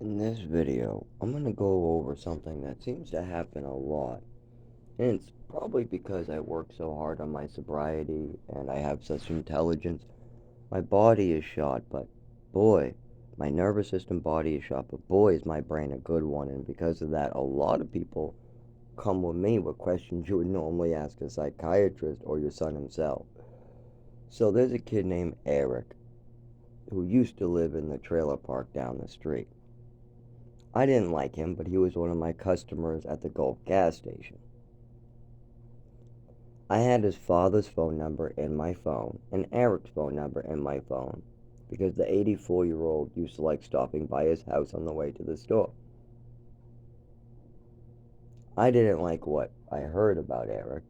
In this video, I'm going to go over something that seems to happen a lot. And it's probably because I work so hard on my sobriety and I have such intelligence. My body is shot, but boy, my nervous system body is shot, but boy, is my brain a good one. And because of that, a lot of people come with me with questions you would normally ask a psychiatrist or your son himself. So there's a kid named Eric who used to live in the trailer park down the street. I didn't like him, but he was one of my customers at the Gulf gas station. I had his father's phone number in my phone and Eric's phone number in my phone because the 84-year-old used to like stopping by his house on the way to the store. I didn't like what I heard about Eric,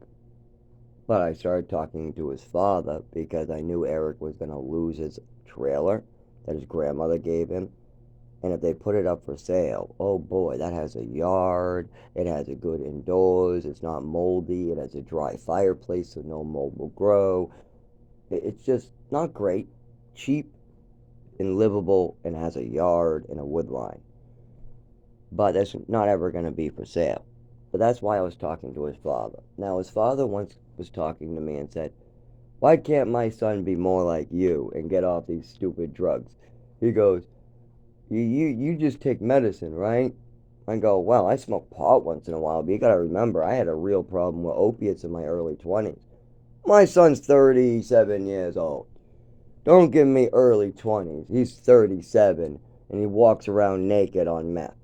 but I started talking to his father because I knew Eric was going to lose his trailer that his grandmother gave him. And if they put it up for sale, oh boy, that has a yard, it has a good indoors, it's not moldy, it has a dry fireplace so no mold will grow. It's just not great, cheap and livable, and has a yard and a wood line. But that's not ever going to be for sale. But that's why I was talking to his father. Now, his father once was talking to me and said, "Why can't my son be more like you and get off these stupid drugs?" He goes, you just take medicine, right? I go, well, I smoke pot once in a while, but you gotta remember, I had a real problem with opiates in my early 20s. My son's 37 years old. Don't give me early 20s. He's 37, and he walks around naked on meth.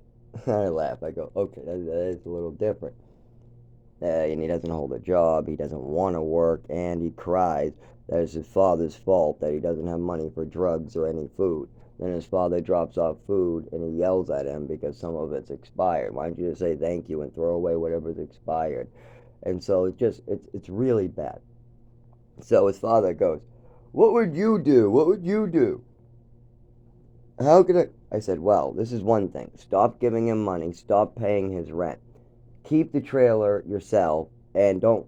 I laugh. I go, okay, that is a little different. And he doesn't hold a job, he doesn't want to work, and he cries that it's his father's fault that he doesn't have money for drugs or any food. Then his father drops off food and he yells at him because some of it's expired. Why don't you just say thank you and throw away whatever's expired? And so it's really bad. So his father goes, "What would you do? What would you do?" How could I said, well, this is one thing. Stop giving him money, stop paying his rent. Keep the trailer yourself and don't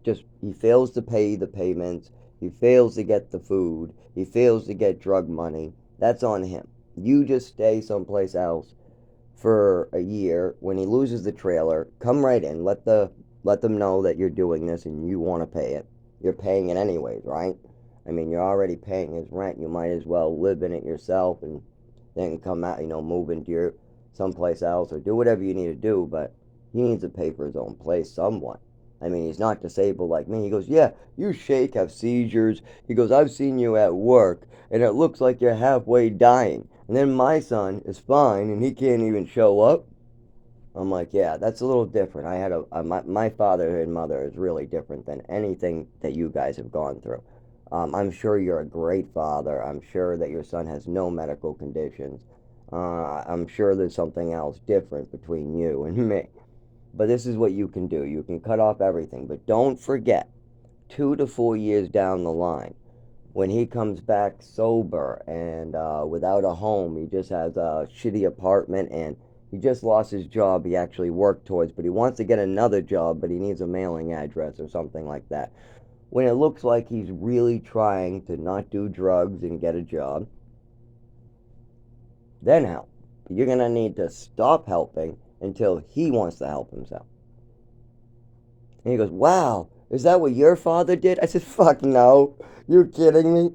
just he fails to pay the payments, he fails to get the food, he fails to get drug money. That's on him. You just stay someplace else for a year. When he loses the trailer, come right in. Let them know that you're doing this and you want to pay it. You're paying it anyways, right? I mean, you're already paying his rent. You might as well live in it yourself and then come out, move into your someplace else or do whatever you need to do, but he needs to pay for his own place somewhat. I mean, he's not disabled like me. He goes, yeah, you shake, have seizures. He goes, I've seen you at work, and it looks like you're halfway dying. And then my son is fine, and he can't even show up. I'm like, yeah, that's a little different. My father and mother is really different than anything that you guys have gone through. I'm sure you're a great father. I'm sure that your son has no medical conditions. I'm sure there's something else different between you and me. But this is what you can do. You can cut off everything. But don't forget, 2 to 4 years down the line, when he comes back sober and without a home, he just has a shitty apartment and he just lost his job he actually worked towards, but he wants to get another job, but he needs a mailing address or something like that. When it looks like he's really trying to not do drugs and get a job, then help. But you're going to need to stop helping until he wants to help himself. And he goes, wow, is that what your father did? I said, fuck no. You kidding me?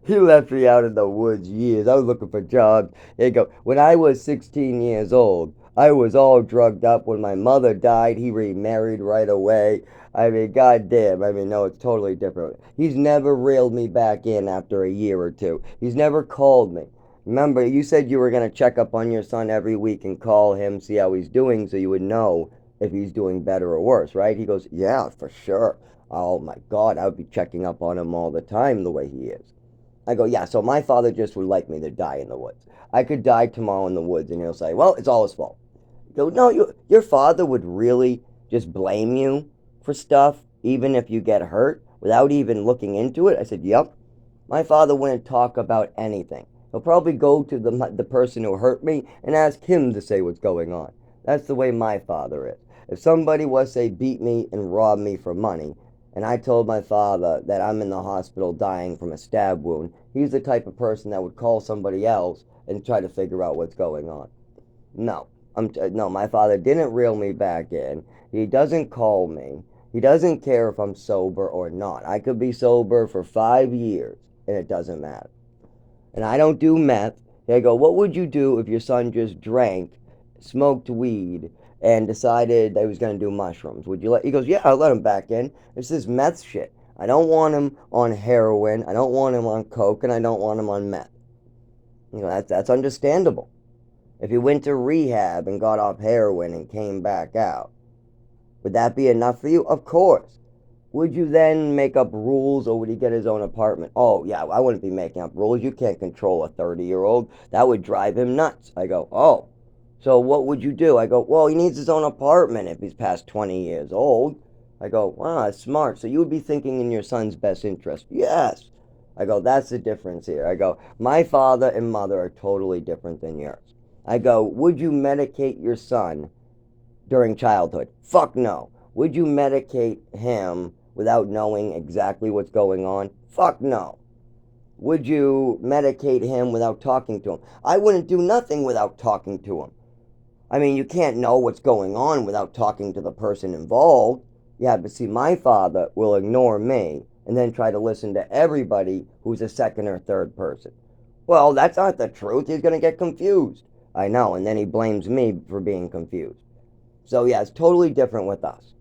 He left me out in the woods years. I was looking for jobs. He go, when I was 16 years old, I was all drugged up. When my mother died, he remarried right away. I mean, goddamn. I mean, no, it's totally different. He's never reeled me back in after a year or two. He's never called me. Remember, you said you were going to check up on your son every week and call him, see how he's doing, so you would know if he's doing better or worse, right? He goes, yeah, for sure. Oh my God, I would be checking up on him all the time the way he is. I go, yeah, so my father just would like me to die in the woods. I could die tomorrow in the woods, and he'll say, well, it's all his fault. I go, no, your father would really just blame you for stuff, even if you get hurt, without even looking into it. I said, yep. My father wouldn't talk about anything. He'll probably go to the person who hurt me and ask him to say what's going on. That's the way my father is. If somebody was, say, beat me and robbed me for money, and I told my father that I'm in the hospital dying from a stab wound, he's the type of person that would call somebody else and try to figure out what's going on. No. No, my father didn't reel me back in. He doesn't call me. He doesn't care if I'm sober or not. I could be sober for 5 years and it doesn't matter. And I don't do meth. They go, what would you do if your son just drank, smoked weed, and decided that he was going to do mushrooms? Would you let? He goes, yeah, I'll let him back in. It's this meth shit. I don't want him on heroin. I don't want him on coke, and I don't want him on meth. That's understandable. If he went to rehab and got off heroin and came back out, would that be enough for you? Of course. Would you then make up rules, or would he get his own apartment? Oh, yeah, I wouldn't be making up rules. You can't control a 30-year-old. That would drive him nuts. I go, oh, so what would you do? I go, well, he needs his own apartment if he's past 20 years old. I go, wow, that's smart. So you would be thinking in your son's best interest. Yes. I go, that's the difference here. I go, my father and mother are totally different than yours. I go, would you medicate your son during childhood? Fuck no. Would you medicate him without knowing exactly what's going on? Fuck no. Would you medicate him without talking to him? I wouldn't do nothing without talking to him. I mean, you can't know what's going on without talking to the person involved. Yeah, but see, my father will ignore me and then try to listen to everybody who's a second or third person. Well, that's not the truth. He's going to get confused. I know, and then he blames me for being confused. So, yeah, it's totally different with us.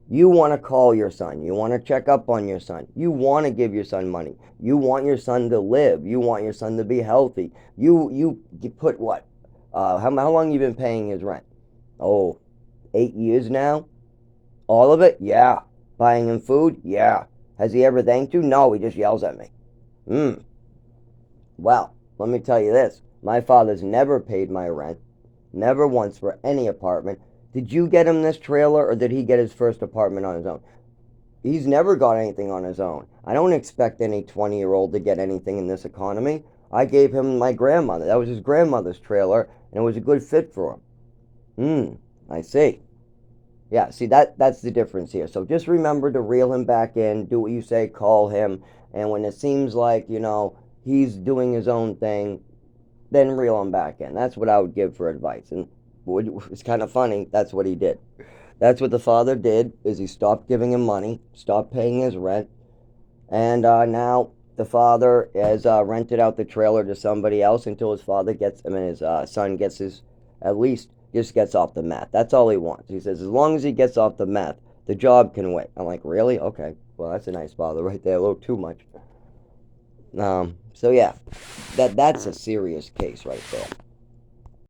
You want to call your son. You want to check up on your son. You want to give your son money. You want your son to live. You want your son to be healthy. You put what? How long you been paying his rent? Oh, 8 years now? All of it? Yeah. Buying him food? Yeah. Has he ever thanked you? No, he just yells at me. Well, let me tell you this. My father's never paid my rent. Never once for any apartment. Did you get him this trailer or did he get his first apartment on his own? He's never got anything on his own. I don't expect any 20-year-old to get anything in this economy. I gave him my grandmother. That was his grandmother's trailer, and it was a good fit for him. I see. Yeah, see, that's the difference here. So just remember to reel him back in, do what you say, call him, and when it seems like, he's doing his own thing, then reel him back in. That's what I would give for advice. And it's kind of funny, that's what he did. That's what the father did, is he stopped giving him money, stopped paying his rent, and now the father has rented out the trailer to somebody else until his father gets, his son gets his, at least just gets off the meth. That's all he wants. He says, as long as he gets off the meth, the job can wait. I'm like, really? Okay. Well, that's a nice father right there. A little too much. So yeah, that's a serious case right there.